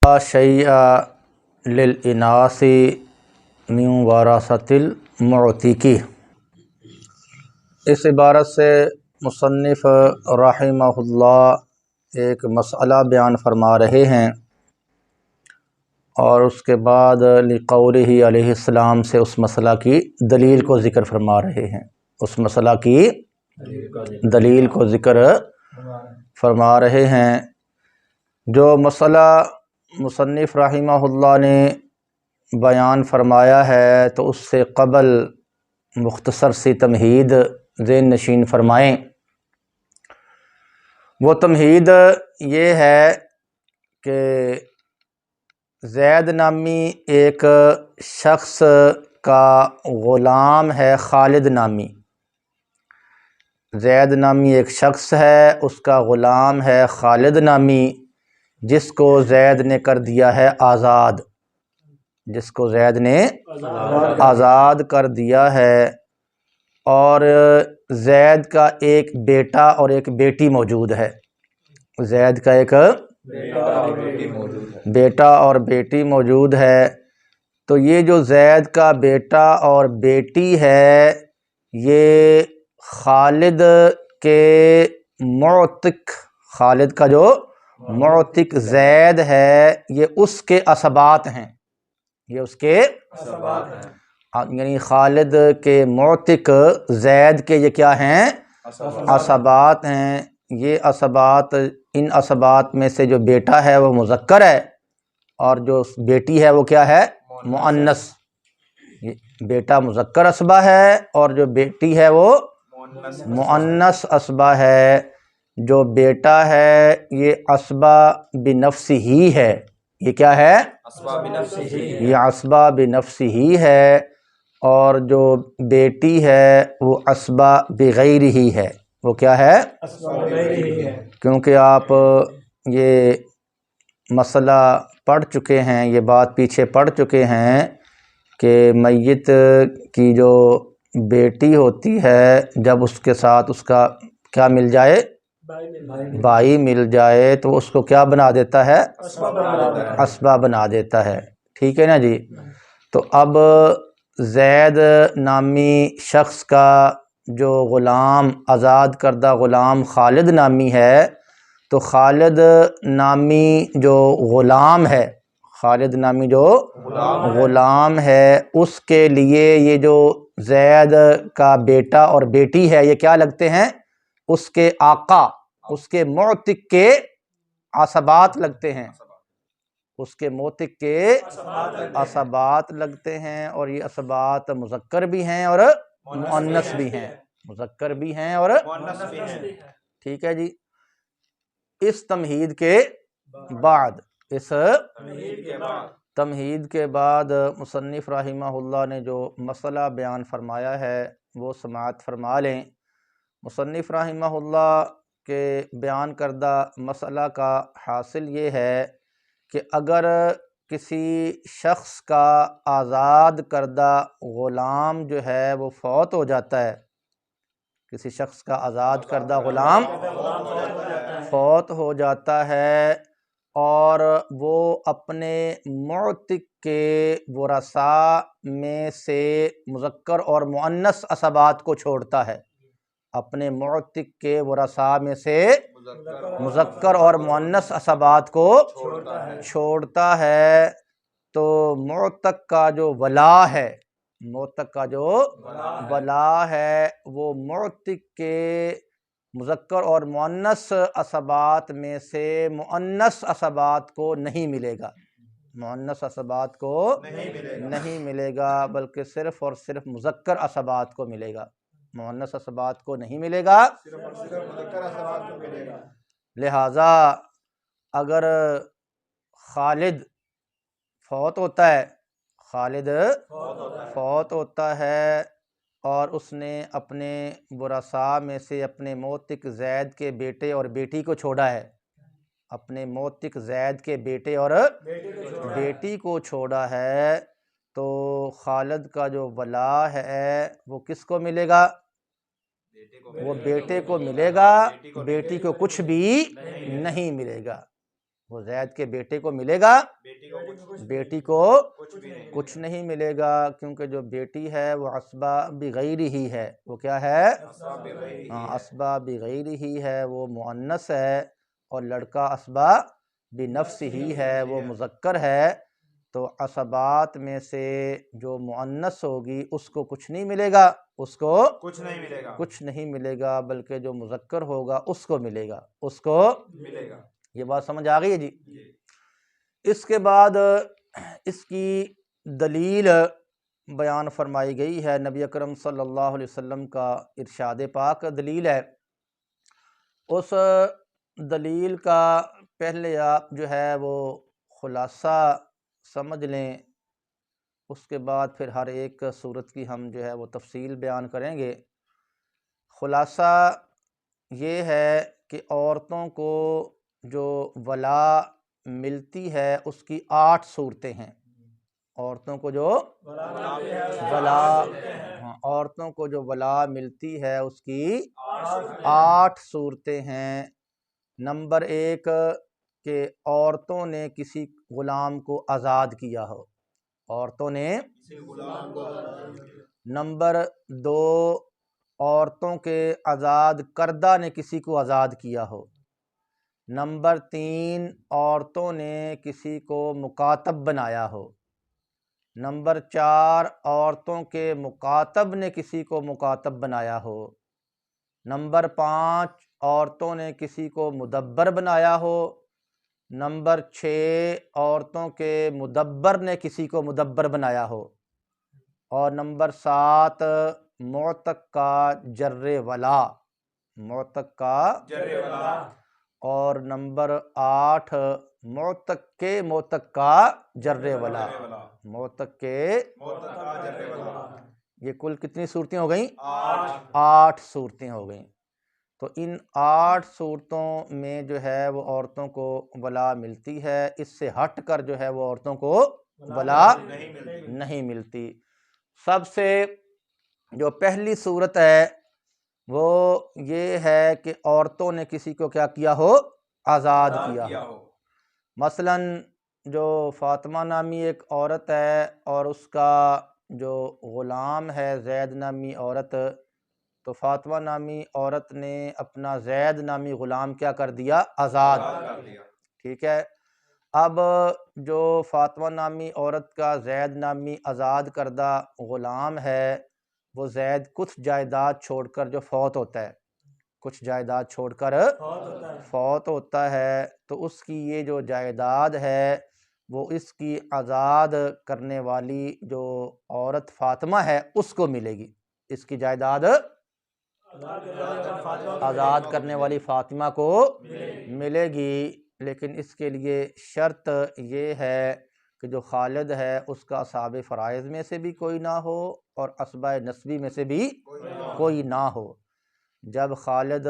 لا شیء للاناث من وراثۃ المعتقی۔ اس عبارت سے مصنف رحمہ اللہ ایک مسئلہ بیان فرما رہے ہیں اور اس کے بعد لقولہ علیہ السلام سے اس مسئلہ کی دلیل کو ذکر فرما رہے ہیں، اس مسئلہ کی دلیل کو ذکر فرما رہے ہیں۔ جو مسئلہ مصنف رحمہ اللہ نے بیان فرمایا ہے تو اس سے قبل مختصر سی تمہید ذہن نشین فرمائیں۔ وہ تمہید یہ ہے کہ زید نامی ایک شخص کا غلام ہے خالد نامی۔ زید نامی ایک شخص ہے، اس کا غلام ہے خالد نامی، جس کو زید نے کر دیا ہے آزاد، جس کو زید نے آزاد کر دیا ہے، اور زید کا ایک بیٹا اور ایک بیٹی موجود ہے۔ زید کا ایک بیٹا اور بیٹی موجود ہے۔ تو یہ جو زید کا بیٹا اور بیٹی ہے یہ خالد کے معتق، خالد کا جو معتق زید ہے یہ اس کے عصبات ہیں، یہ اس کے یعنی خالد کے معتق زید کے یہ کیا ہیں؟ عصبات ہیں۔ یہ عصبات، ان عصبات میں سے جو بیٹا ہے وہ مذکر ہے اور جو بیٹی ہے وہ کیا ہے؟ مؤنث۔ بیٹا مذکر عصبہ ہے اور جو بیٹی ہے وہ مؤنث عصبہ ہے۔ جو بیٹا ہے یہ عصبہ بنفسہ ہی ہے، یہ کیا ہے؟ یہ عصبہ بنفسہ ہی ہے، اور جو بیٹی ہے وہ عصبہ بغیر ہی ہے، وہ کیا ہے؟ کیونکہ آپ یہ مسئلہ پڑھ چکے ہیں، یہ بات پیچھے پڑھ چکے ہیں کہ میت کی جو بیٹی ہوتی ہے جب اس کے ساتھ اس کا کیا مل جائے؟ بھائی مل جائے تو اس کو کیا بنا دیتا ہے؟ عصبہ بنا دیتا ہے، ٹھیک ہے نا جی۔ تو اب زید نامی شخص کا جو غلام، آزاد کردہ غلام خالد نامی ہے، تو خالد نامی جو غلام ہے، خالد نامی جو غلام ہے، اس کے لیے یہ جو زید کا بیٹا اور بیٹی ہے یہ کیا لگتے ہیں؟ اس کے آقا، اس کے معتق کے عصبات لگتے ہیں، اس کے معتق کے عصبات لگتے ہیں، اور یہ عصبات مذکر بھی ہیں اور مؤنث بھی ہیں، مذکر بھی ہیں اور ٹھیک ہے جی۔ اس تمہید کے بعد، اس تمہید کے بعد مصنف رحمہ اللہ نے جو مسئلہ بیان فرمایا ہے وہ سماعت فرما لیں۔ مصنف رحمہ اللہ کے بیان کردہ مسئلہ کا حاصل یہ ہے کہ اگر کسی شخص کا آزاد کردہ غلام جو ہے وہ فوت ہو جاتا ہے، کسی شخص کا آزاد کردہ غلام فوت ہو جاتا ہے اور وہ اپنے معتق کے ورثاء میں سے مذکر اور مؤنث عصبات کو چھوڑتا ہے، اپنے معتق کے ورثاء میں سے مذکر اور مؤنث عصبات کو چھوڑتا ہے، تو معتق کا جو ولا ہے، معتق کا جو ولا ہے وہ معتق کے مذکر اور مؤنث عصبات میں سے مؤنث عصبات کو نہیں ملے گا، مؤنث عصبات کو نہیں ملے گا، بلکہ صرف اور صرف مذکر عصبات کو ملے گا، مؤنث عصبات کو نہیں ملے گا۔ لہٰذا اگر خالد فوت ہوتا ہے، خالد فوت ہوتا ہے اور اس نے اپنے ورثاء میں سے اپنے معتق زید کے بیٹے اور بیٹی کو چھوڑا ہے، اپنے معتق زید کے بیٹے اور بیٹی کو چھوڑا ہے، تو خالد کا جو ولا ہے وہ کس کو ملے گا؟ وہ بیٹے کو ملے گا، بیٹی کو کچھ بھی نہیں ملے گا، وہ زید کے بیٹے کو ملے گا، بیٹی کو کچھ نہیں ملے گا، کیونکہ جو بیٹی ہے وہ عصبہ بغیر ہی ہے، وہ کیا ہے؟ عصبہ بغیر ہی ہے، وہ مؤنث ہے، اور لڑکا عصبہ بنفس ہی ہے، وہ مذکر ہے۔ تو عصبات میں سے جو مؤنث ہوگی اس کو کچھ نہیں ملے گا، اس کو کچھ نہیں ملے گا، بلکہ جو مذکر ہوگا اس کو ملے گا، اس کو ملے گا۔ یہ بات سمجھ آ گئی ہے جی؟ اس کے بعد اس کی دلیل بیان فرمائی گئی ہے، نبی اکرم صلی اللہ علیہ وسلم کا ارشاد پاک دلیل ہے۔ اس دلیل کا پہلے آپ جو ہے وہ خلاصہ سمجھ لیں، اس کے بعد پھر ہر ایک صورت کی ہم جو ہے وہ تفصیل بیان کریں گے۔ خلاصہ یہ ہے کہ عورتوں کو جو ولا ملتی ہے اس کی 8 صورتیں ہیں۔ عورتوں کو جو عورتوں کو جو ولا ملتی ہے اس کی 8 صورتیں ہیں۔ نمبر 1 کہ عورتوں نے کسی غلام کو آزاد کیا ہو، عورتوں نے۔ نمبر 2 عورتوں کے آزاد کردہ نے کسی کو آزاد کیا ہو۔ نمبر 3 عورتوں نے کسی کو مکاتب بنایا ہو۔ نمبر 4 عورتوں کے مکاتب نے کسی کو مکاتب بنایا ہو۔ نمبر 5 عورتوں نے کسی کو مدبر بنایا ہو۔ نمبر 6 عورتوں کے مدبر نے کسی کو مدبر بنایا ہو۔ اور نمبر 7 معتق کا جر ولا، معتق کا جر ولا۔ اور نمبر 8 معتق کا جر ولا، معتق کے جر ولا۔ یہ کل کتنی صورتیں ہو گئیں؟ 8 صورتیں ہو گئیں۔ تو ان 8 صورتوں میں جو ہے وہ عورتوں کو ولا ملتی ہے، اس سے ہٹ کر جو ہے وہ عورتوں کو ولا نہیں ملتی۔ سب سے جو پہلی صورت ہے وہ یہ ہے کہ عورتوں نے کسی کو کیا کیا ہو؟ آزاد کیا ہو۔ مثلا جو فاطمہ نامی ایک عورت ہے اور اس کا جو غلام ہے زید نامی عورت، تو فاطمہ نامی عورت نے اپنا زید نامی غلام کیا کر دیا؟ آزاد کر دیا۔ ٹھیک ہے۔ اب جو فاطمہ نامی عورت کا زید نامی آزاد کردہ غلام ہے، وہ زید کچھ جائیداد چھوڑ کر جو فوت ہوتا ہے، کچھ جائیداد چھوڑ کر فوت ہوتا ہے، تو اس کی یہ جو جائیداد ہے وہ اس کی آزاد کرنے والی جو عورت فاطمہ ہے اس کو ملے گی۔ اس کی جائیداد آزاد کرنے والی فاطمہ کو ملے گی، لیکن اس کے لیے شرط یہ ہے کہ جو خالد ہے اس کا اصحاب فرائض میں سے بھی کوئی نہ ہو اور اسبۂ نسبی میں سے بھی کوئی نہ ہو۔ جب خالد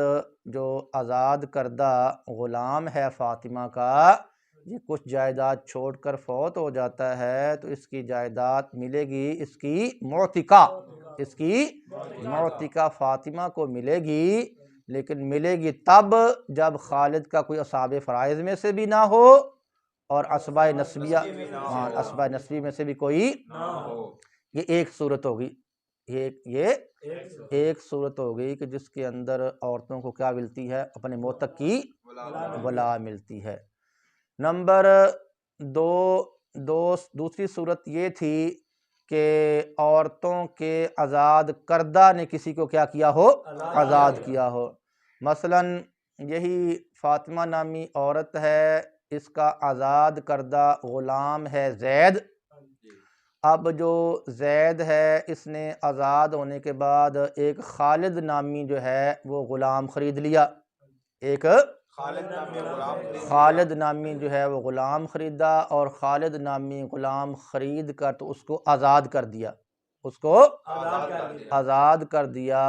جو آزاد کردہ غلام ہے فاطمہ کا، یہ کچھ جائیداد چھوڑ کر فوت ہو جاتا ہے، تو اس کی جائیداد ملے گی اس کی معتقہ، اس کی معتقہ فاطمہ کو ملے گی، لیکن ملے گی تب جب خالد کا کوئی اصحاب فرائض میں سے بھی نہ ہو اور اسبۂ نسبیہ اسبۂ نسبی میں سے بھی کوئی نہ ہو۔ یہ ایک صورت ہوگی، یہ ایک صورت ہو گئی کہ جس کے اندر عورتوں کو کیا ملتی ہے؟ اپنے معتق کی ولا ملتی ہے۔ نمبر 2 دوسری صورت یہ تھی کہ عورتوں کے آزاد کردہ نے کسی کو کیا کیا ہو؟ آزاد کیا ہو۔ مثلا یہی فاطمہ نامی عورت ہے، اس کا آزاد کردہ غلام ہے زید۔ اب جو زید ہے اس نے آزاد ہونے کے بعد ایک خالد نامی جو ہے وہ غلام خرید لیا، ایک خالد نامی جو ہے وہ غلام خریدا، اور خالد نامی غلام خرید کر تو اس کو آزاد کر دیا، اس کو آزاد کر دیا۔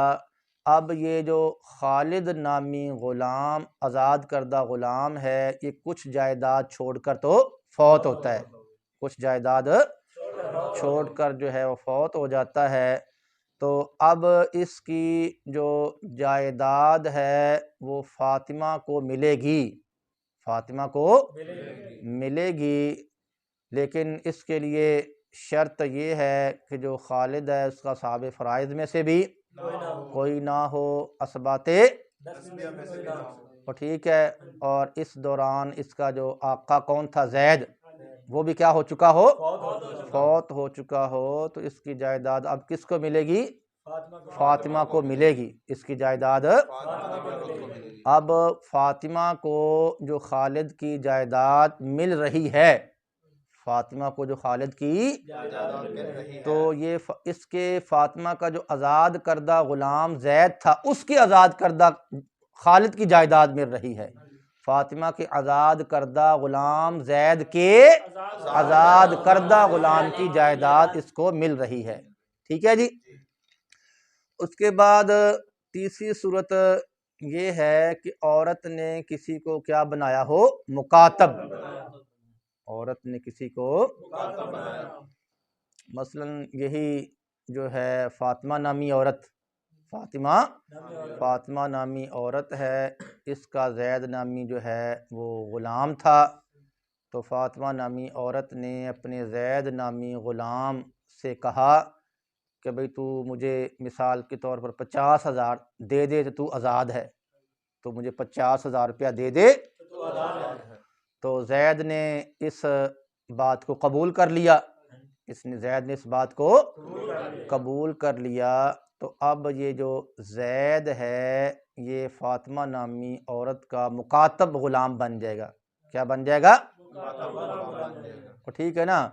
اب یہ جو خالد نامی غلام آزاد کردہ غلام ہے، یہ کچھ جائیداد چھوڑ کر تو فوت ہوتا ہے، کچھ جائیداد چھوڑ کر جو ہے وہ فوت ہو جاتا ہے، تو اب اس کی جو جائیداد ہے وہ فاطمہ کو ملے گی، فاطمہ کو ملے گی، لیکن اس کے لیے شرط یہ ہے کہ جو خالد ہے اس کا صحابہ فرائض میں سے بھی کوئی نہ ہو، اسبات اور ٹھیک ہے، اور اس دوران اس کا جو آقا کون تھا زید، وہ بھی کیا ہو چکا ہو، فوت ہو چکا ہو، تو اس کی جائیداد اب کس کو ملے گی، فاطمہ کو ملے گی، اس کی جائیداد اب فاطمہ کو جو خالد کی جائیداد مل رہی ہے، فاطمہ کو جو خالد کی تو یہ اس کے فاطمہ کا جو آزاد کردہ غلام زید تھا اس کی آزاد کردہ خالد کی جائیداد مل رہی ہے، فاطمہ کے آزاد کردہ غلام زید کے آزاد کردہ غلام کی جائیداد اس کو مل رہی ہے، ٹھیک ہے جی۔ اس کے بعد تیسری صورت یہ ہے کہ عورت نے کسی کو کیا بنایا ہو، مکاتب، عورت نے کسی کو مثلا یہی جو ہے فاطمہ نامی عورت، فاطمہ نامی عورت ہے، اس کا زید نامی جو ہے وہ غلام تھا، تو فاطمہ نامی عورت نے اپنے زید نامی غلام سے کہا کہ بھئی تو مجھے مثال کے طور پر 50,000 دے دے تو آزاد ہے، تو مجھے 50,000 روپیہ دے دے تو زید نے اس بات کو قبول کر لیا، زید نے اس بات کو قبول کر لیا، تو اب یہ جو زید ہے یہ فاطمہ نامی عورت کا مکاتب غلام بن جائے گا، کیا بن جائے گا، ٹھیک ہے نا،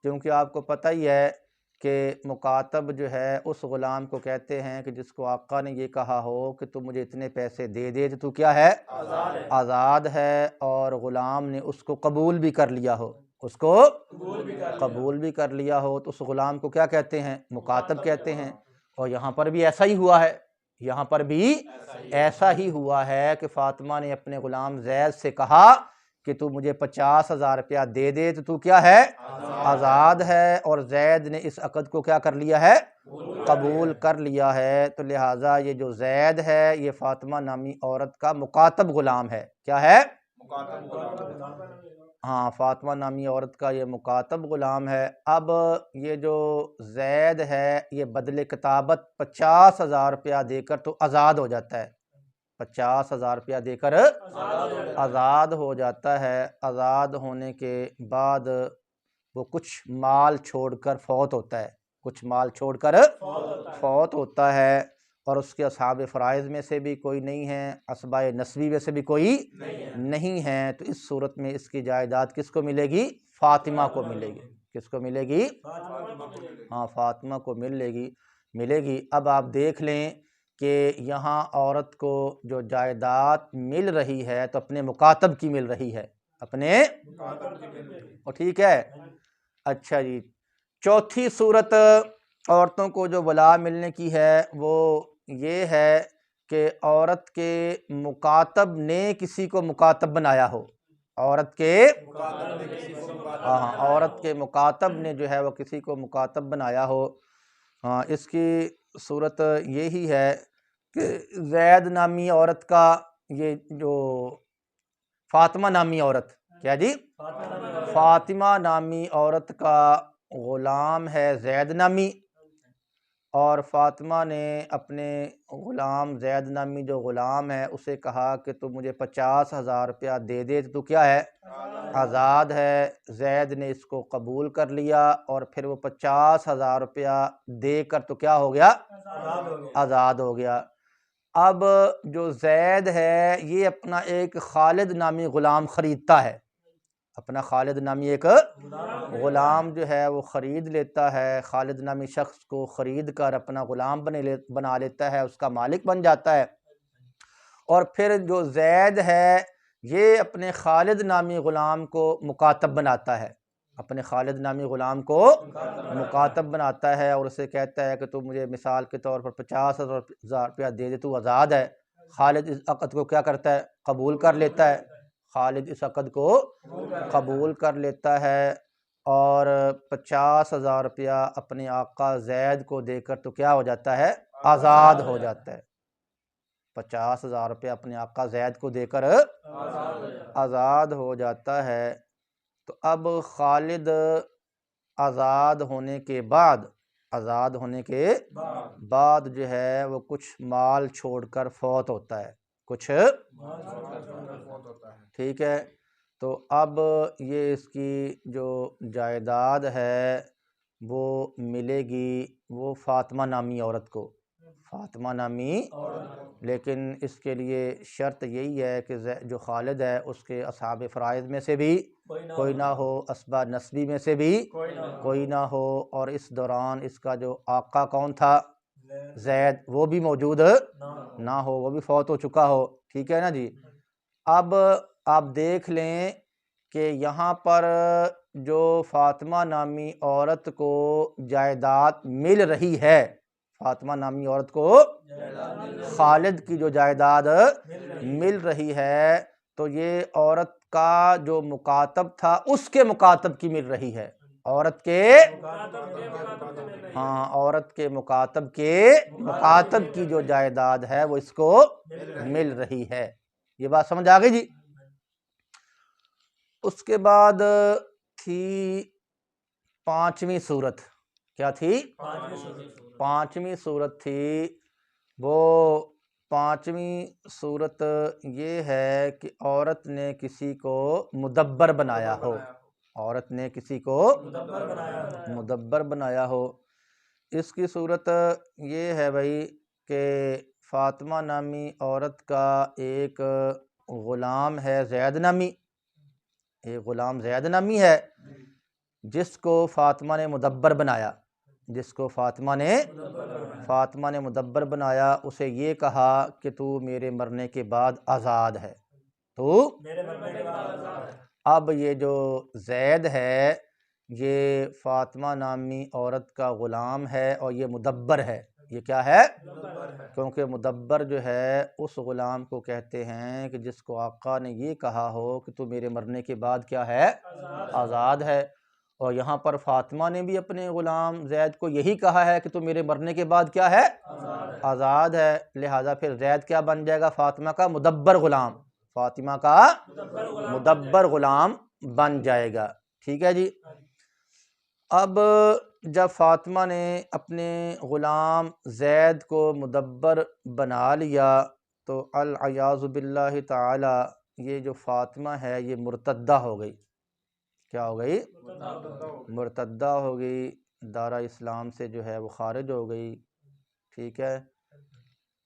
کیونکہ آپ کو پتہ ہی ہے کہ مکاتب جو ہے اس غلام کو کہتے ہیں کہ جس کو آقا نے یہ کہا ہو کہ تو مجھے اتنے پیسے دے دے تو کیا ہے، آزاد ہے، اور غلام نے اس کو قبول بھی کر لیا ہو، اس کو قبول بھی کر لیا ہو، تو اس غلام کو کیا کہتے ہیں، مکاتب کہتے ہیں۔ اور یہاں پر بھی ایسا ہی ہوا ہے، یہاں پر بھی ایسا ہی ہوا ہے کہ فاطمہ نے اپنے غلام زید سے کہا کہ تو مجھے 50,000 روپیہ دے دے تو کیا ہے، آزاد ہے، اور زید نے اس عقد کو کیا کر لیا ہے، قبول کر لیا ہے، تو لہٰذا یہ جو زید ہے یہ فاطمہ نامی عورت کا مکاتب غلام ہے، کیا ہے، ہاں، فاطمہ نامی عورت کا یہ مکاتب غلام ہے۔ اب یہ جو زید ہے یہ بدلِ کتابت 50,000 روپیہ دے کر تو آزاد ہو جاتا ہے، 50,000 روپیہ دے کر آزاد ہو جاتا ہے، آزاد ہونے کے بعد وہ کچھ مال چھوڑ کر فوت ہوتا ہے، کچھ مال چھوڑ کر فوت ہوتا ہے، اور اس کے اصحاب فرائض میں سے بھی کوئی نہیں ہے، اسبائے نسبی میں سے بھی کوئی نہیں ہے، تو اس صورت میں اس کی جائیداد کس کو ملے گی، فاطمہ کو ملے گی، کس کو ملے گی، ہاں، فاطمہ کو ملے گی۔ اب آپ دیکھ لیں کہ یہاں عورت کو جو جائیداد مل رہی ہے تو اپنے مکاتب کی مل رہی ہے، اپنے اور ٹھیک ہے، اچھا جی۔ چوتھی صورت عورتوں کو جو ولا ملنے کی ہے وہ یہ ہے کہ عورت کے مکاتب نے کسی کو مکاتب بنایا ہو، عورت کے عورت کے مکاتب نے جو ہے وہ کسی کو مکاتب بنایا ہو، اس کی صورت یہی ہے کہ زید نامی عورت کا یہ جو فاطمہ نامی عورت، کیا جی، فاطمہ نامی عورت کا غلام ہے زید نامی، اور فاطمہ نے اپنے غلام زید نامی جو غلام ہے اسے کہا کہ تو مجھے 50,000 روپیہ دے دے تو کیا ہے، آزاد ہے، زید نے اس کو قبول کر لیا، اور پھر وہ 50,000 روپیہ دے کر تو کیا ہو گیا، آزاد ہو گیا۔ اب جو زید ہے یہ اپنا ایک خالد نامی غلام خریدتا ہے، اپنا خالد نامی ایک غلام جو ہے وہ خرید لیتا ہے، خالد نامی شخص کو خرید کر اپنا غلام بنا لیتا ہے، اس کا مالک بن جاتا ہے، اور پھر جو زید ہے یہ اپنے خالد نامی غلام کو مکاتب بناتا ہے، اپنے خالد نامی غلام کو مکاتب بناتا ہے، اور اسے کہتا ہے کہ تو مجھے مثال کے طور پر 50,000 روپیہ دے دے تو آزاد ہے۔ خالد اس عقد کو کیا کرتا ہے، قبول کر لیتا ہے، خالد اس عقد کو قبول کر لیتا ہے، اور 50,000 روپیہ اپنے آقا زید کو دے کر تو کیا ہو جاتا ہے، آزاد ہو جاتا ہے۔ 50,000 روپے اپنے آقا زید کو دے کر آزاد ہو جاتا ہے۔ تو اب خالد آزاد ہونے کے بعد جو ہے وہ کچھ مال چھوڑ کر فوت ہوتا ہے، ٹھیک ہے۔ تو اب یہ اس کی جو جائیداد ہے وہ ملے گی وہ فاطمہ نامی عورت کو، لیکن اس کے لیے شرط یہی ہے کہ جو خالد ہے اس کے اصحاب فرائض میں سے بھی کوئی نہ ہو، اسباب نسبی میں سے بھی کوئی نہ ہو، اور اس دوران اس کا جو آقا کون تھا زید وہ بھی موجود نہ ہو، وہ بھی فوت ہو چکا ہو، ٹھیک ہے نا جی۔ اب آپ دیکھ لیں کہ یہاں پر جو فاطمہ نامی عورت کو جائیداد مل رہی ہے، فاطمہ نامی عورت کو خالد کی جو جائیداد مل رہی ہے، تو یہ عورت کا جو مکاتب تھا اس کے مکاتب کی مل رہی ہے، عورت کے مکاتب کی جو جائیداد ہے وہ اس کو مل رہی ہے۔ یہ بات سمجھ آ گئی جی۔ اس کے بعد تھی پانچویں صورت، کیا تھی؟ پانچویں صورت تھی وہ پانچویں صورت یہ ہے کہ عورت نے کسی کو مدبر بنایا ہو، مدبر بنایا ہو۔ اس کی صورت یہ ہے بھائی کہ فاطمہ نامی عورت کا ایک غلام ہے زید نامی ہے جس کو فاطمہ نے مدبر بنایا، مدبر بنایا، اسے یہ کہا کہ تو میرے مرنے کے بعد آزاد ہے، اب یہ جو زید ہے یہ فاطمہ نامی عورت کا غلام ہے اور یہ مدبر ہے، یہ کیا ہے؟ کیونکہ مدبر جو ہے اس غلام کو کہتے ہیں کہ جس کو آقا نے یہ کہا ہو کہ تو میرے مرنے کے بعد کیا ہے؟ آزاد ہے۔ اور یہاں پر فاطمہ نے بھی اپنے غلام زید کو یہی کہا ہے کہ تو میرے مرنے کے بعد کیا ہے؟ آزاد ہے، لہٰذا پھر زید کیا بن جائے گا؟ فاطمہ کا مدبر غلام بن جائے گا، ٹھیک ہے جی۔ اب جب فاطمہ نے اپنے غلام زید کو مدبر بنا لیا تو العیاذ باللہ تعالی یہ جو فاطمہ ہے یہ مرتدہ ہو گئی، کیا ہو گئی؟ مرتدہ ہو گئی، دارہ اسلام سے جو ہے وہ خارج ہو گئی، ٹھیک ہے،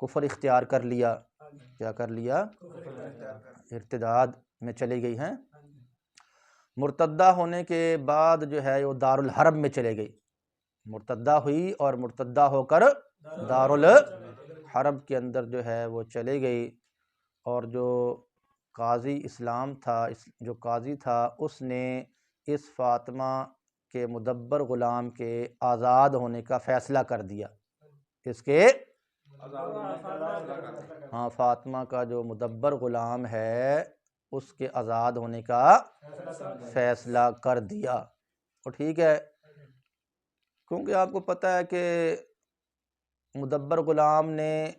کفر اختیار کر لیا، کیا کر لیا؟ ارتداد میں چلی گئی ہیں۔ مرتدہ ہونے کے بعد جو ہے وہ دارالحرب میں چلے گئی، مرتدہ ہوئی اور مرتدہ ہو کر دارالحرب کے اندر جو ہے وہ چلے گئی، اور جو قاضی اسلام تھا، جو قاضی تھا اس نے اس فاطمہ کے مدبر غلام کے آزاد ہونے کا فیصلہ کر دیا، اس کے فاطمہ کا جو مدبر غلام ہے اس کے آزاد ہونے کا فیصلہ کر دیا، اور ٹھیک ہے، کیونکہ آپ کو پتہ ہے کہ مدبر غلام نے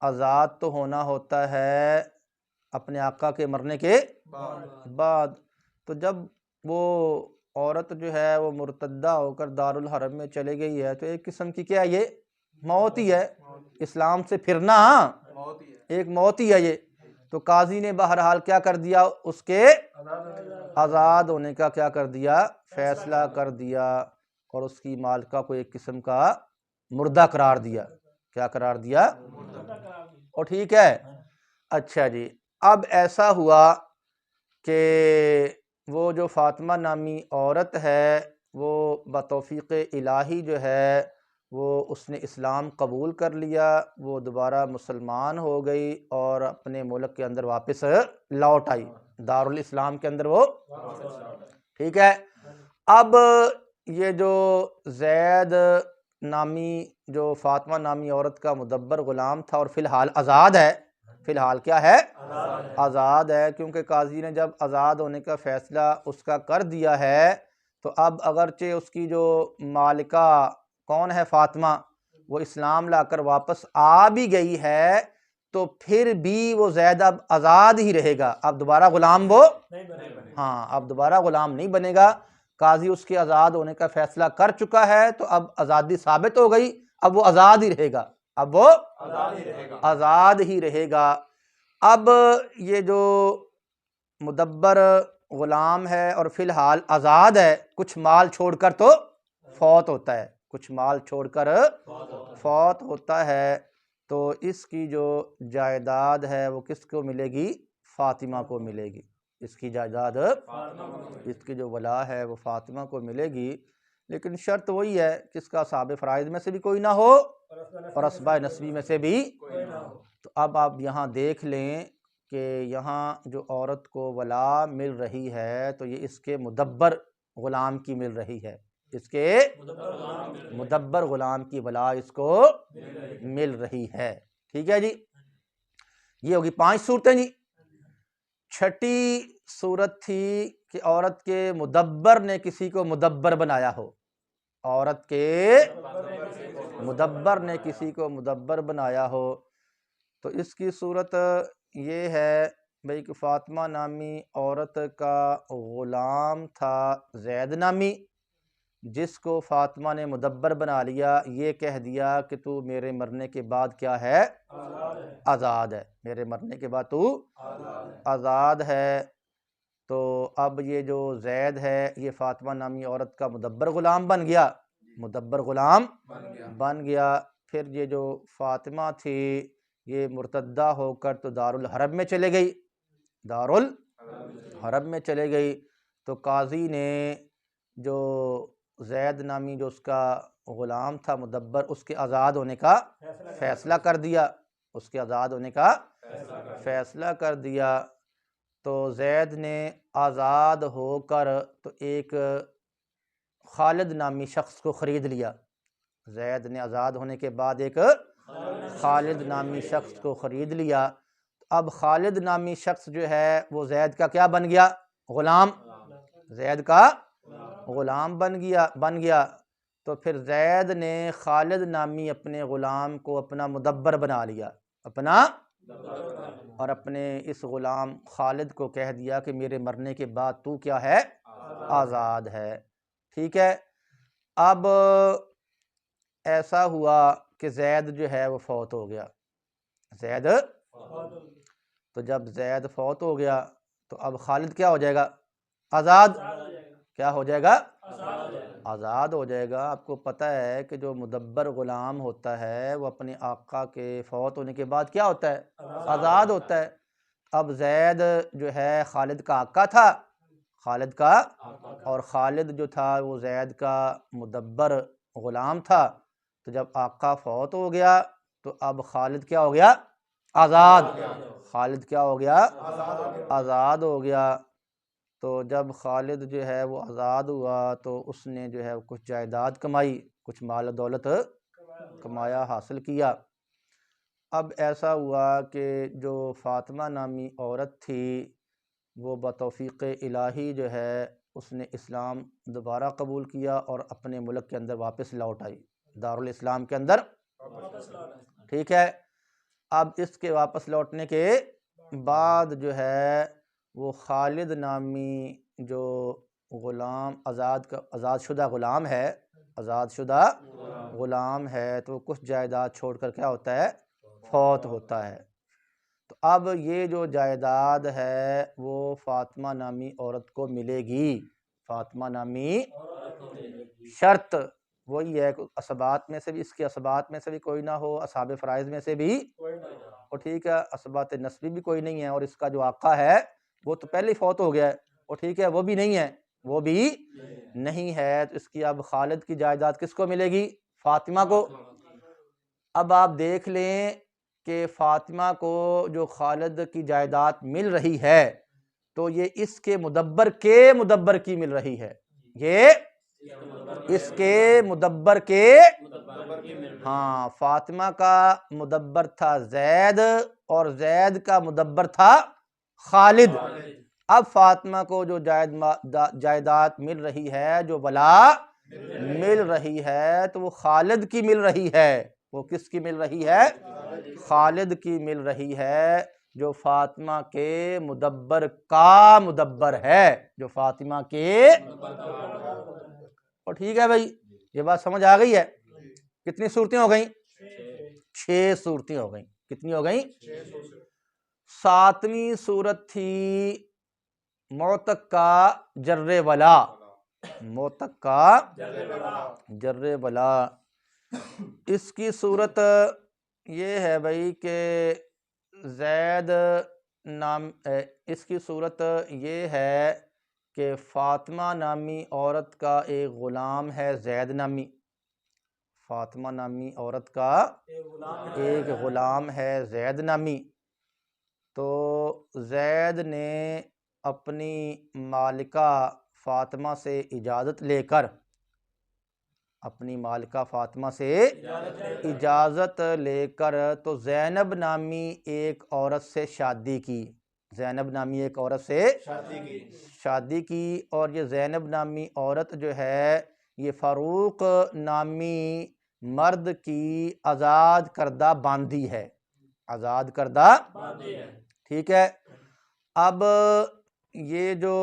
آزاد تو ہونا ہوتا ہے اپنے آقا کے مرنے کے بعد، تو جب وہ عورت جو ہے وہ مرتدہ ہو کر دارالحرب میں چلے گئی ہے تو ایک قسم کی کیا یہ موت ہی ہے، اسلام سے پھرنا ایک موت ہی ہے یہ، تو قاضی نے بہرحال کیا کر دیا؟ اس کے آزاد ہونے کا کیا کر دیا؟ فیصلہ کر دیا، اور اس کی مالکہ کو ایک قسم کا مردہ قرار دیا، کیا قرار دیا؟ اور ٹھیک ہے، اچھا جی۔ اب ایسا ہوا کہ وہ جو فاطمہ نامی عورت ہے وہ بتوفیق الہی جو ہے وہ اس نے اسلام قبول کر لیا، وہ دوبارہ مسلمان ہو گئی اور اپنے ملک کے اندر واپس لوٹ آئی، دارالاسلام کے اندر وہ، ٹھیک ہے۔ اب یہ جو زید نامی جو فاطمہ نامی عورت کا مدبر غلام تھا اور فی الحال آزاد ہے، فی الحال کیا ہے؟ آزاد ہے، کیونکہ قاضی نے جب آزاد ہونے کا فیصلہ اس کا کر دیا ہے تو اب اگرچہ اس کی جو مالکہ کون ہے فاطمہ وہ اسلام لا کر واپس آ بھی گئی ہے تو پھر بھی وہ زید اب آزاد ہی رہے گا، اب دوبارہ غلام وہ ہاں اب دوبارہ غلام نہیں بنے گا۔ قاضی اس کے آزاد ہونے کا فیصلہ کر چکا ہے تو اب آزادی ثابت ہو گئی، اب وہ آزاد ہی رہے گا، اب وہ آزاد ہی رہے گا۔ اب یہ جو مدبر غلام ہے اور فی الحال آزاد ہے، کچھ مال چھوڑ کر تو فوت ہوتا ہے، کچھ مال چھوڑ کر فوت ہوتا ہے، تو اس کی جو جائیداد ہے وہ کس کو ملے گی؟ فاطمہ کو ملے گی۔ اس کی جائیداد، اس کی جو ولا ہے وہ فاطمہ کو ملے گی، لیکن شرط وہی ہے کہ اس کا اصحاب فرائض میں سے بھی کوئی نہ ہو اور اسباء نسبی میں سے بھی تو اب آپ یہاں دیکھ لیں کہ یہاں جو عورت کو ولا مل رہی ہے تو یہ اس کے مدبر غلام کی مل رہی ہے، اس کے مدبر غلام کی ولا اس کو مل رہی ہے۔ ٹھیک ہے جی، یہ ہوگی 5 صورتیں جی۔ چھٹی صورت تھی کہ عورت کے مدبر نے کسی کو مدبر بنایا ہو، عورت کے مدبر نے کسی کو مدبر بنایا ہو، تو اس کی صورت یہ ہے بھئی کہ فاطمہ نامی عورت کا غلام تھا زید نامی، جس کو فاطمہ نے مدبر بنا لیا، یہ کہہ دیا کہ تو میرے مرنے کے بعد کیا ہے؟ آزاد ہے، میرے مرنے کے بعد تو آزاد ہے۔ تو اب یہ جو زید ہے یہ فاطمہ نامی عورت کا مدبر غلام بن گیا، مدبر غلام بن گیا۔ پھر یہ جو فاطمہ تھی یہ مرتدہ ہو کر تو دارالحرب میں چلے گئی، دارالحرب میں چلے گئی، تو قاضی نے جو زید نامی جو اس کا غلام تھا مدبر، اس کے آزاد ہونے کا فیصلہ کر دیا، اس کے آزاد ہونے کا فیصلہ کر دیا۔ تو زید نے آزاد ہو کر تو ایک خالد نامی شخص کو خرید لیا، زید نے آزاد ہونے کے بعد ایک خالد نامی شخص کو خرید لیا۔ اب خالد نامی شخص جو ہے وہ زید کا کیا بن گیا؟ غلام، زید کا غلام بن گیا۔ تو پھر زید نے خالد نامی اپنے غلام کو اپنا مدبر بنا لیا، اور اپنے اس غلام خالد کو کہہ دیا کہ میرے مرنے کے بعد تو کیا ہے؟ آزاد ہے۔ ٹھیک ہے، اب ایسا ہوا کہ زید جو ہے وہ فوت ہو گیا، زید تو جب زید فوت ہو گیا تو اب خالد کیا ہو جائے گا؟ آزاد، کیا ہو جائے گا؟ آزاد ہو جائے گا۔ آپ کو پتہ ہے کہ جو مدبر غلام ہوتا ہے وہ اپنے آقا کے فوت ہونے کے بعد کیا ہوتا ہے؟ آزاد ہوتا ہے۔ اب زید جو ہے خالد کا آقا تھا، خالد کا، اور خالد جو تھا وہ زید کا مدبر غلام تھا، تو جب آقا فوت ہو گیا تو اب خالد کیا ہو گیا؟ آزاد، خالد کیا ہو گیا؟ آزاد ہو گیا۔ تو جب خالد جو ہے وہ آزاد ہوا تو اس نے جو ہے کچھ جائیداد کمائی، کچھ مال و دولت کمایا، حاصل کیا۔ اب ایسا ہوا کہ جو فاطمہ نامی عورت تھی وہ بتوفیق الہی جو ہے اس نے اسلام دوبارہ قبول کیا اور اپنے ملک کے اندر واپس لوٹ آئی، دارالاسلام کے اندر۔ ٹھیک ہے، اب اس کے واپس لوٹنے کے بعد جو ہے وہ خالد نامی جو غلام آزاد شدہ غلام ہے، آزاد شدہ غلام ہے، تو کچھ جائیداد چھوڑ کر کیا ہوتا ہے؟ فوت ہوتا ہے۔ تو اب یہ جو جائیداد ہے وہ فاطمہ نامی عورت کو ملے گی، فاطمہ نامی، شرط وہی ہے کہ اسبات میں سے بھی، اس کے اسبات میں سے بھی کوئی نہ ہو، اصحاب فرائض میں سے بھی، اور ٹھیک ہے اسبات نسبی بھی کوئی نہیں ہے، اور اس کا جو آقا ہے وہ تو پہلے ہی فوت ہو گیا ہے، اور ٹھیک ہے وہ بھی نہیں ہے، وہ بھی نہیں ہے، تو اس کی اب خالد کی جائیداد کس کو ملے گی؟ فاطمہ کو۔ اب آپ دیکھ لیں کہ فاطمہ کو جو خالد کی جائیداد مل رہی ہے تو یہ اس کے مدبر کی مل رہی ہے، یہ اس کے مدبر کے، ہاں، فاطمہ کا مدبر تھا زید اور زید کا مدبر تھا خالد۔ اب فاطمہ کو جو جائیداد مل رہی ہے، جو ولا مل رہی ہے، تو وہ خالد کی مل رہی ہے، وہ کس کی مل رہی ہے؟ خالد کی مل رہی ہے، جو فاطمہ کے مدبر کا مدبر ہے، جو فاطمہ کے اور ٹھیک ہے بھائی، یہ بات سمجھ آ گئی ہے؟ کتنی صورتیں ہو گئیں؟ 6 صورتیں ہو گئیں۔ کتنی ہو گئیں؟ 7ویں صورت تھی معتق کا جر ولا، معتق کا جر ولا۔ اس کی صورت یہ ہے بھائی کہ زید نام، اس کی صورت یہ ہے کہ فاطمہ نامی عورت کا ایک غلام ہے زید نامی، فاطمہ نامی عورت کا ایک غلام ہے زید نامی۔ تو زید نے اپنی مالکہ فاطمہ سے اجازت لے کر، اپنی مالکہ فاطمہ سے اجازت لے کر تو زینب نامی ایک عورت سے شادی کی، زینب نامی ایک عورت سے شادی کی۔ اور یہ زینب نامی عورت جو ہے یہ فاروق نامی مرد کی آزاد کردہ باندی ہے، آزاد کردہ، ٹھیک ہے۔ اب یہ جو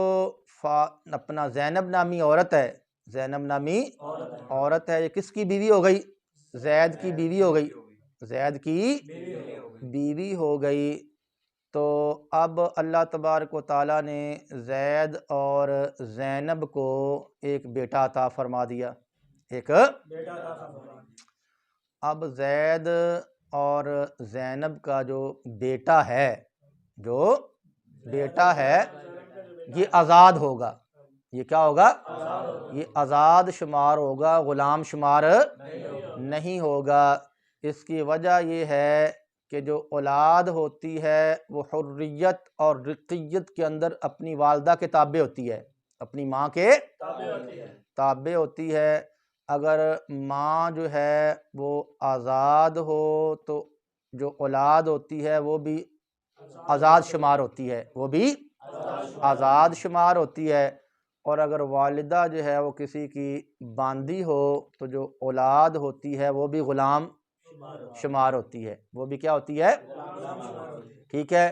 اپنا زینب نامی عورت ہے، زینب نامی عورت ہے، یہ کس کی بیوی ہو گئی؟ زید کی بیوی ہو گئی، زید کی بیوی ہو گئی۔ تو اب اللہ تبارک و تعالیٰ نے زید اور زینب کو ایک بیٹا عطا فرما دیا، ایک اب زید اور زینب کا جو بیٹا ہے، جو بیٹا ہے یہ آزاد ہوگا، یہ کیا ہوگا؟ یہ آزاد شمار ہوگا، غلام شمار نہیں ہوگا۔ اس کی وجہ یہ ہے کہ جو اولاد ہوتی ہے وہ حریت اور رقیت کے اندر اپنی والدہ کے تابع ہوتی ہے، اپنی ماں کے تابع ہوتی ہے۔ اگر ماں جو ہے وہ آزاد ہو تو جو اولاد ہوتی ہے وہ بھی آزاد شمار ہوتی ہے، وہ بھی آزاد شمار ہوتی ہے۔ اور اگر والدہ جو ہے وہ کسی کی باندی ہو تو جو اولاد ہوتی ہے وہ بھی غلام شمار ہوتی ہے، وہ بھی کیا ہوتی ہے؟ ٹھیک ہے۔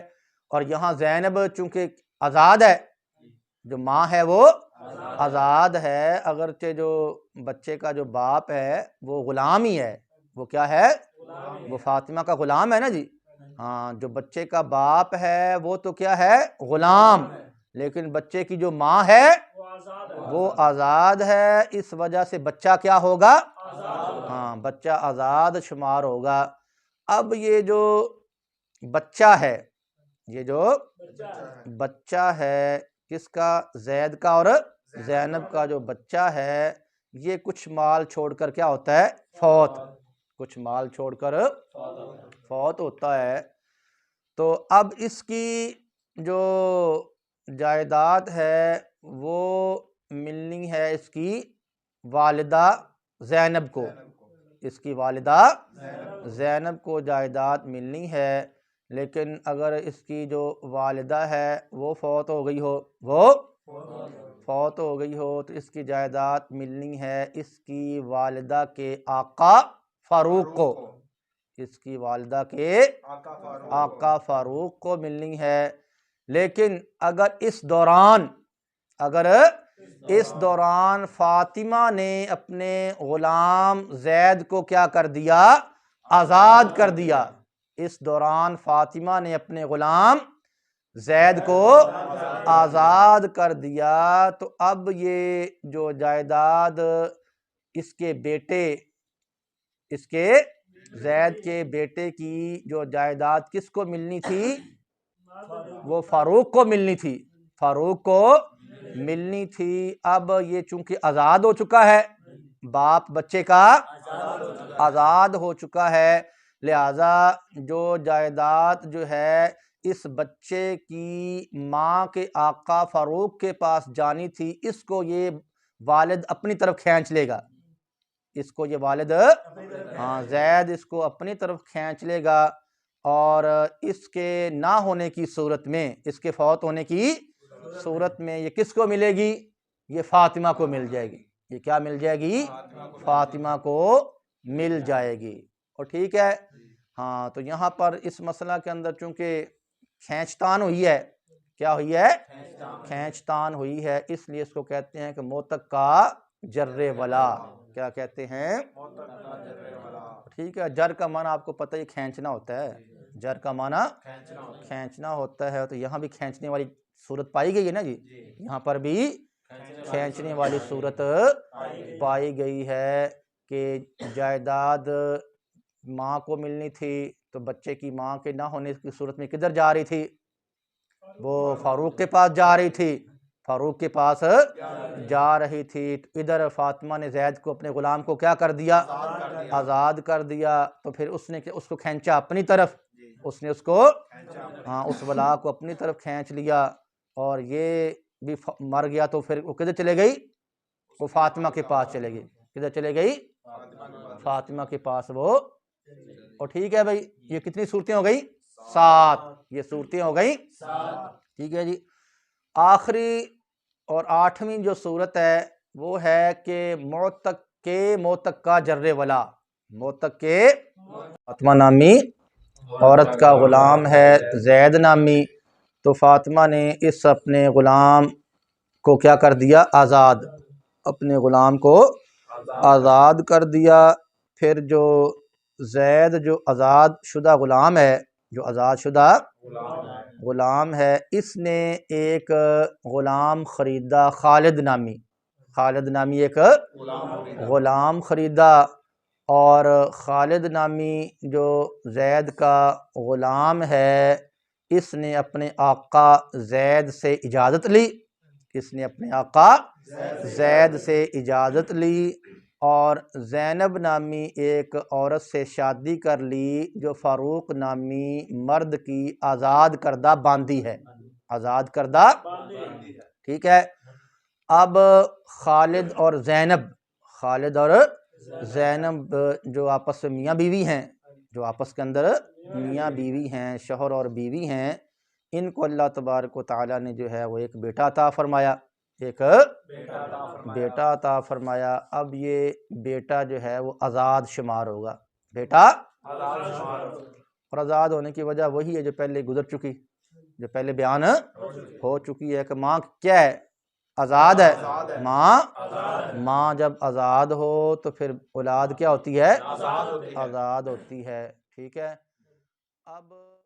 اور یہاں زینب چونکہ آزاد ہے، جو ماں ہے وہ آزاد ہے، اگرچہ جو بچے کا جو باپ ہے وہ غلام ہی ہے، وہ کیا ہے؟ وہ فاطمہ کا غلام ہے نا جی، ہاں، جو بچے کا باپ ہے وہ تو کیا ہے؟ غلام، لیکن بچے کی جو ماں ہے وہ آزاد ہے، اس وجہ سے بچہ کیا ہوگا؟ ہاں، بچہ آزاد شمار ہوگا۔ اب یہ جو بچہ ہے، یہ جو بچہ ہے کس کا؟ زید کا اور زینب کا جو بچہ ہے یہ کچھ مال چھوڑ کر کیا ہوتا ہے؟ فوت، کچھ مال چھوڑ کر فوت ہوتا ہے۔ تو اب اس کی جو جائیداد ہے وہ ملنی ہے اس کی والدہ زینب کو، اس کی والدہ زینب کو جائیداد ملنی ہے۔ لیکن اگر اس کی جو والدہ ہے وہ فوت ہو گئی ہو، وہ فوت ہو گئی ہو تو اس کی جائیداد ملنی ہے اس کی والدہ کے آقا فاروق کو، اس کی والدہ کے آقا فاروق کو ملنی ہے۔ لیکن اگر اس دوران فاطمہ نے اپنے غلام زید کو کیا کر دیا؟ آزاد کر دیا، اس دوران فاطمہ نے اپنے غلام زید کو آزاد کر دیا، تو اب یہ جو جائیداد اس کے بیٹے، اس کے زید کے بیٹے کی جو جائیداد کس کو ملنی تھی؟ وہ فاروق کو ملنی تھی، فاروق کو ملنی تھی۔ اب یہ چونکہ آزاد ہو چکا ہے، باپ بچے کا آزاد ہو چکا ہے، لہذا جو جائیداد جو ہے اس بچے کی ماں کے آقا فاروق کے پاس جانی تھی، اس کو یہ والد اپنی طرف کھینچ لے گا، اس کو یہ والد، ہاں، زید اس کو اپنی طرف کھینچ لے گا، اور اس کے نہ ہونے کی صورت میں، اس کے فوت ہونے کی صورت میں یہ کس کو ملے گی؟ یہ فاطمہ کو مل جائے گی، یہ کیا مل جائے گی؟ فاطمہ کو مل جائے گی۔ اور ٹھیک ہے ہاں، تو یہاں پر اس مسئلہ کے اندر چونکہ کھینچتان ہوئی ہے، کیا ہوئی ہے؟ کھینچتان ہوئی ہے، اس لیے اس کو کہتے ہیں کہ موتق کا جر ولا. کیا کہتے ہیں؟ ٹھیک ہے، جر کا معنی آپ کو پتہ ہی کھینچنا ہوتا ہے، جر کا معنی کھینچنا ہوتا ہے، تو یہاں بھی کھینچنے والی صورت پائی گئی ہے نا جی، یہاں پر بھی کھینچنے والی صورت پائی گئی ہے کہ جائیداد ماں کو ملنی تھی تو بچے کی ماں کے نہ ہونے کی صورت میں کدھر جا رہی تھی؟ وہ فاروق کے پاس جا رہی تھی، فاروق کے پاس جا رہی تھی. ادھر فاطمہ نے زید کو اپنے غلام کو کیا کر دیا؟ آزاد کر دیا. تو پھر اس نے اس کو کھینچا اپنی طرف، اس نے اس کو ہاں اس ولا کو اپنی طرف کھینچ لیا، اور یہ بھی مر گیا. تو پھر وہ کدھر چلے گئی؟ وہ فاطمہ کے پاس چلے گئی. کدھر چلے گئی؟ فاطمہ کے پاس وہ. اور ٹھیک ہے بھائی، یہ کتنی صورتیں ہو گئی؟ 7. یہ صورتیں ہو گئی. ٹھیک ہے جی. آخری اور 8ویں جو صورت ہے وہ ہے کہ موتق کا جر ولا. موتق کے فاطمہ نامی عورت کا غلام ہے زید نامی، تو فاطمہ نے اس اپنے غلام کو کیا کر دیا؟ آزاد. اپنے غلام کو آزاد کر دیا. پھر جو زید جو آزاد شدہ غلام ہے، جو آزاد شدہ غلام ہے، اس نے ایک غلام خریدا خالد نامی. خالد نامی ایک غلام خریدا، اور خالد نامی جو زید کا غلام ہے اس نے اپنے آقا زید سے اجازت لی. اس نے اپنے آقا زید سے اجازت لی اور زینب نامی ایک عورت سے شادی کر لی جو فاروق نامی مرد کی آزاد کردہ باندی ہے. آزاد کردہ. ٹھیک ہے. اب خالد اور زینب جو آپس میں میاں بیوی ہیں، جو آپس کے اندر میاں بیوی ہیں، شوہر اور بیوی ہیں، ان کو اللہ تبارک و تعالیٰ نے جو ہے وہ ایک بیٹا عطا فرمایا، ایک بیٹا عطا فرمایا. اب یہ بیٹا جو ہے وہ آزاد شمار ہوگا. بیٹا اور آزاد ہونے کی وجہ وہی ہے جو پہلے گزر چکی، جو پہلے بیان ہو چکی ہے کہ ماں کیا ہے؟ آزاد ہے. ماں جب آزاد ہو تو پھر اولاد کیا ہوتی ہے؟ آزاد ہوتی ہے. ٹھیک ہے. اب